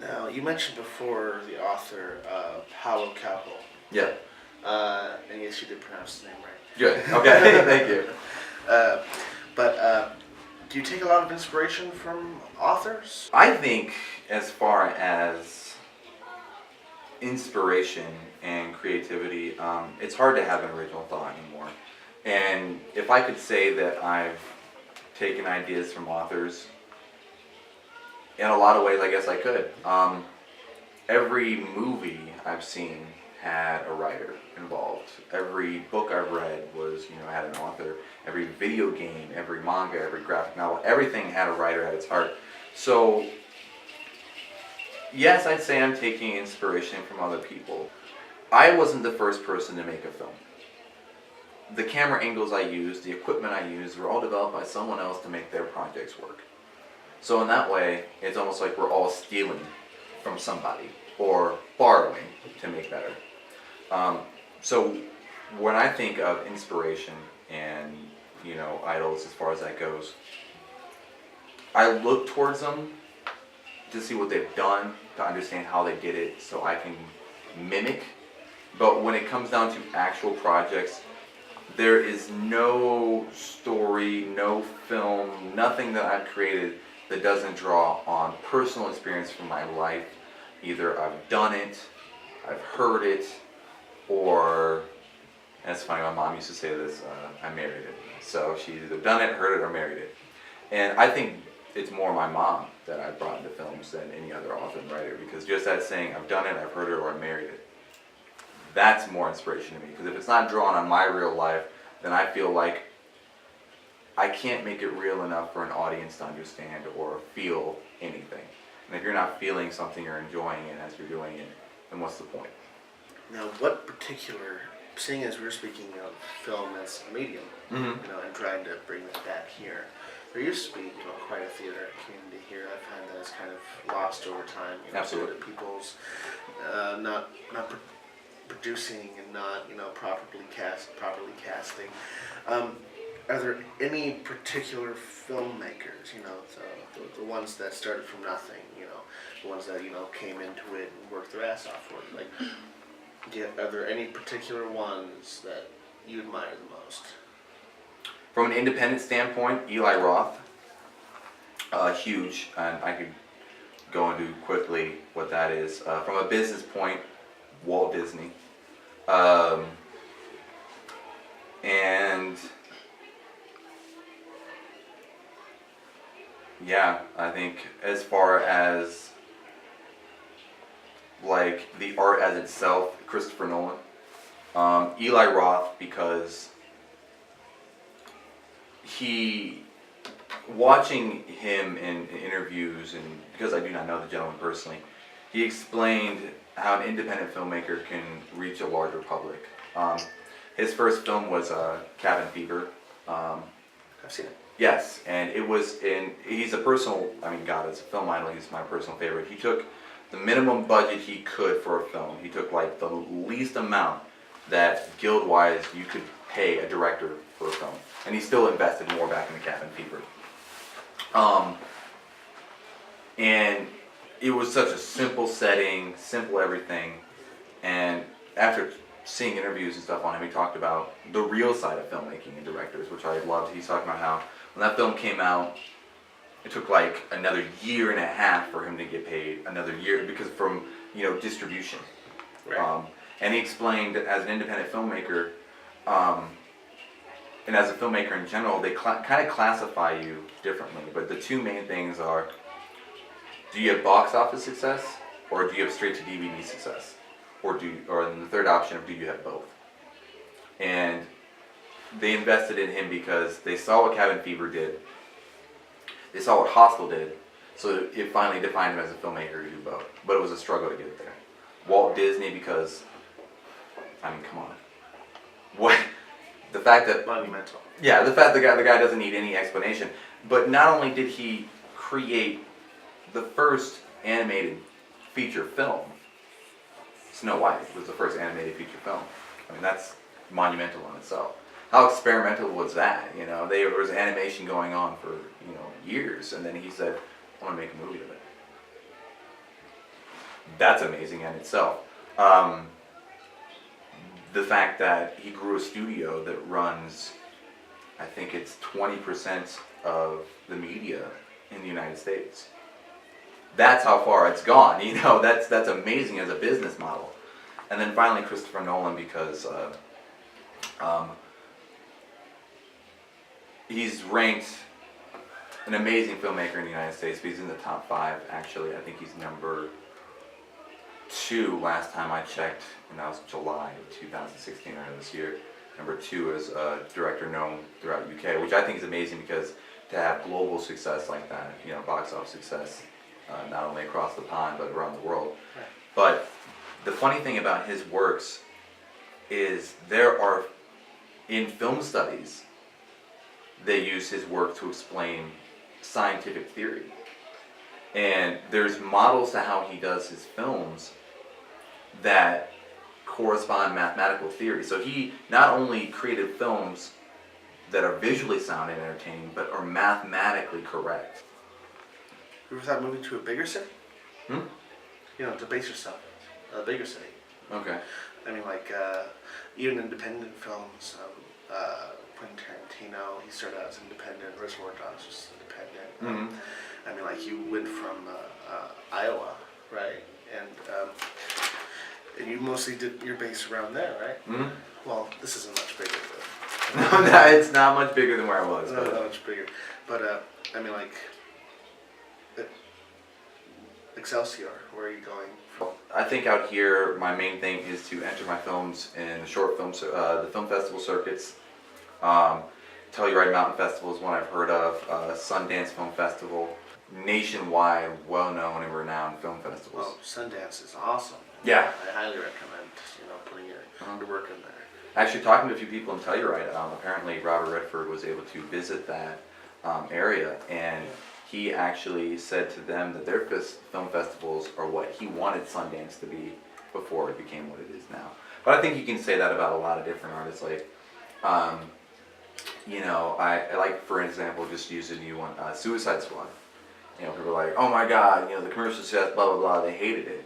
Now, you mentioned before the author, Paulo Coelho. Yeah. And yes, you did pronounce his name right. Good. Okay. Thank you. But do you take a lot of inspiration from authors? I think as far as inspiration and creativity, it's hard to have an original thought anymore. And if I could say that I've taken ideas from authors, in a lot of ways, I guess I could. Every movie I've seen had a writer involved. Every book I've read had an author. Every video game, every manga, every graphic novel, everything had a writer at its heart. So, yes, I'd say I'm taking inspiration from other people. I wasn't the first person to make a film. The camera angles I used, the equipment I used, were all developed by someone else to make their projects work. So in that way, it's almost like we're all stealing from somebody or borrowing to make better. So when I think of inspiration and idols as far as that goes, I look towards them to see what they've done, to understand how they did it, so I can mimic. But when it comes down to actual projects, there is no story, no film, nothing that I've created that doesn't draw on personal experience from my life. Either I've done it, I've heard it, or, and it's funny, my mom used to say this, I married it. So she's either done it, heard it, or married it. And I think it's more my mom that I brought into films than any other author and writer, because just that saying, I've done it, I've heard it, or I married it, that's more inspiration to me. Because if it's not drawn on my real life, then I feel like I can't make it real enough for an audience to understand or feel anything. And if you're not feeling something or enjoying it as you're doing it, then what's the point? Now, what particular, seeing as we're speaking of film as a medium, and trying to bring that back here, there used to be quite a theater community here. I find that it's kind of lost over time. Absolutely. Due to people's not producing and not properly casting. Are there any particular filmmakers, the ones that started from nothing, the ones that came into it and worked their ass off for it? Like, are there any particular ones that you admire the most? From an independent standpoint, Eli Roth, huge, and I could go into quickly what that is. From a business point, Walt Disney, and yeah, I think as far as like the art as itself, Christopher Nolan, Eli Roth, because watching him in interviews, and because I do not know the gentleman personally, he explained how an independent filmmaker can reach a larger public. His first film was Cabin Fever. I've seen it. Yes, and it was he's a personal, God, as a film idol, he's my personal favorite. He took the minimum budget he could for a film. He took like the least amount that guild-wise you could pay a director for a film. And he still invested more back in the Cabin Fever. And it was such a simple setting, simple everything. And after seeing interviews and stuff on him, he talked about the real side of filmmaking and directors, which I loved. He's talking about how when that film came out, it took like another year and a half for him to get paid, another year, because from, distribution. Right. And he explained that as an independent filmmaker, and as a filmmaker in general, they kind of classify you differently. But the two main things are, do you have box office success, or do you have straight to DVD success? Or the third option of, do you have both? And they invested in him because they saw what Cabin Fever did. They saw what Hostel did, so it finally defined him as a filmmaker to do both. But it was a struggle to get there. Walt Disney, because, come on. What? The fact that... Monumental. Yeah, the fact the guy doesn't need any explanation. But not only did he create the first animated feature film, Snow White was the first animated feature film. That's monumental in itself. How experimental was that? There was animation going on for years, and then he said, "I want to make a movie of it." that's amazing in itself. The fact that he grew a studio that runs, I think it's 20% of the media in the United States. That's how far it's gone. You know, that's amazing as a business model. And then finally, Christopher Nolan, because he's ranked an amazing filmmaker in the United States. But he's in the top 5, actually. I think he's number 2 last time I checked, and that was July of 2016, earlier this year. Number 2 is a director known throughout UK, which I think is amazing because to have global success like that, you know, box office success, not only across the pond but around the world. Right. But the funny thing about his works is there are, in film studies, they use his work to explain scientific theory. And there's models to how he does his films that correspond mathematical theory. So he not only created films that are visually sound and entertaining, but are mathematically correct. You ever thought moving to a bigger city? Hmm? You know, to base yourself in a bigger city. Okay. I mean, like, even independent films, Quentin Tarantino, he started out as independent, Reservoir Dogs was independent. Mm-hmm. I mean, like, you went from Iowa, right? And you mostly did your base around there, right? Mm-hmm. Well, this isn't much bigger, No, it's not much bigger than where I was. but But not much bigger. But I mean, like, Excelsior, where are you going? I think out here, my main thing is to enter my films in the short film, the film festival circuits. Telluride Mountain Festival is one I've heard of. Sundance Film Festival, nationwide, well-known and renowned film festivals. Oh, Sundance is awesome. Yeah. I highly recommend, putting your work in there. Actually, talking to a few people in Telluride, apparently Robert Redford was able to visit that area, and he actually said to them that their film festivals are what he wanted Sundance to be before it became what it is now. But I think you can say that about a lot of different artists. Like, I like, for example, just use a new one, Suicide Squad. You know, people are like, oh my God, the commercial success, blah, blah, blah, they hated it,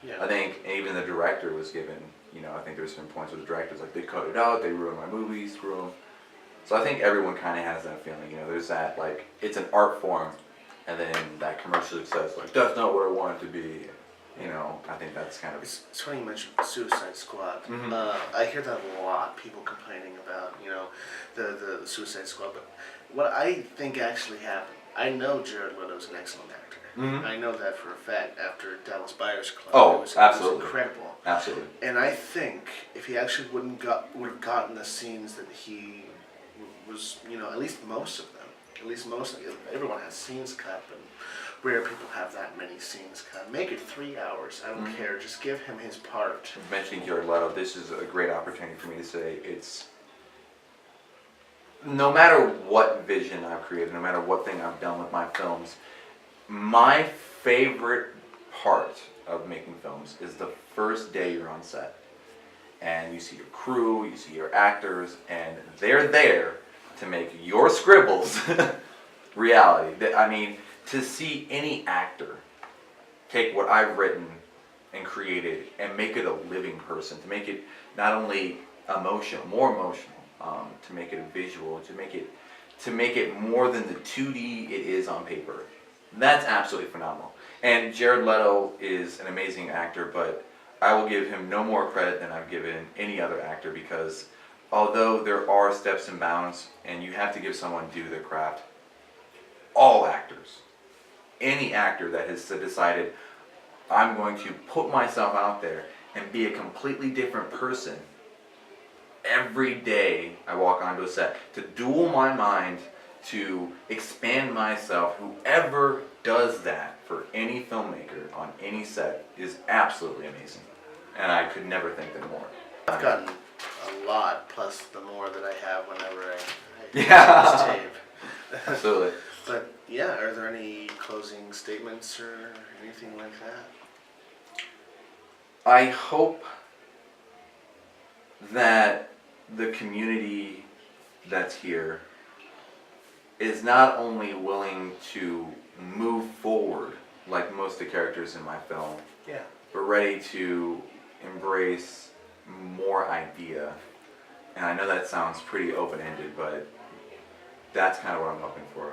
Yeah. I think even the director was given, I think there's some points where the director's like, they cut it out, they ruined my movie, screw them. So I think everyone kind of has that feeling, there's that, like, it's an art form, and then that commercial success, like, that's not what I want it to be. I think that's kind of... It's funny you mentioned Suicide Squad. Mm-hmm. I hear that a lot, people complaining about, the Suicide Squad, but what I think actually happened, I know Jared Leto's an excellent actor. Mm-hmm. I know that for a fact after Dallas Buyers Club. Oh, it was absolutely. incredible. Absolutely. And I think if he actually would have gotten the scenes that he was, at least most of them, everyone has scenes cut, but rare people have that many scenes cut. Make it 3 hours, I don't care, just give him his part. Mentioning Jared Leto, this is a great opportunity for me to say it's... No matter what vision I've created, no matter what thing I've done with my films, my favorite part of making films is the first day you're on set. And you see your crew, you see your actors, and they're there to make your scribbles reality. I mean, to see any actor take what I've written and created and make it a living person, to make it not only more emotional, to make it a visual, to make it more than the 2D it is on paper. That's absolutely phenomenal. And Jared Leto is an amazing actor, but I will give him no more credit than I've given any other actor, because although there are steps and bounds and you have to give someone due their craft, all actors, any actor that has decided, I'm going to put myself out there and be a completely different person every day I walk onto a set, to duel my mind, to expand myself, whoever does that for any filmmaker on any set is absolutely amazing. And I could never thank them more. I've gotten a lot, plus the more that I have whenever I Yeah. this tape. Absolutely. But yeah, are there any closing statements or anything like that? I hope that the community that's here is not only willing to move forward like most of the characters in my film, Yeah. but ready to embrace more idea. And I know that sounds pretty open-ended, but that's kind of what I'm hoping for.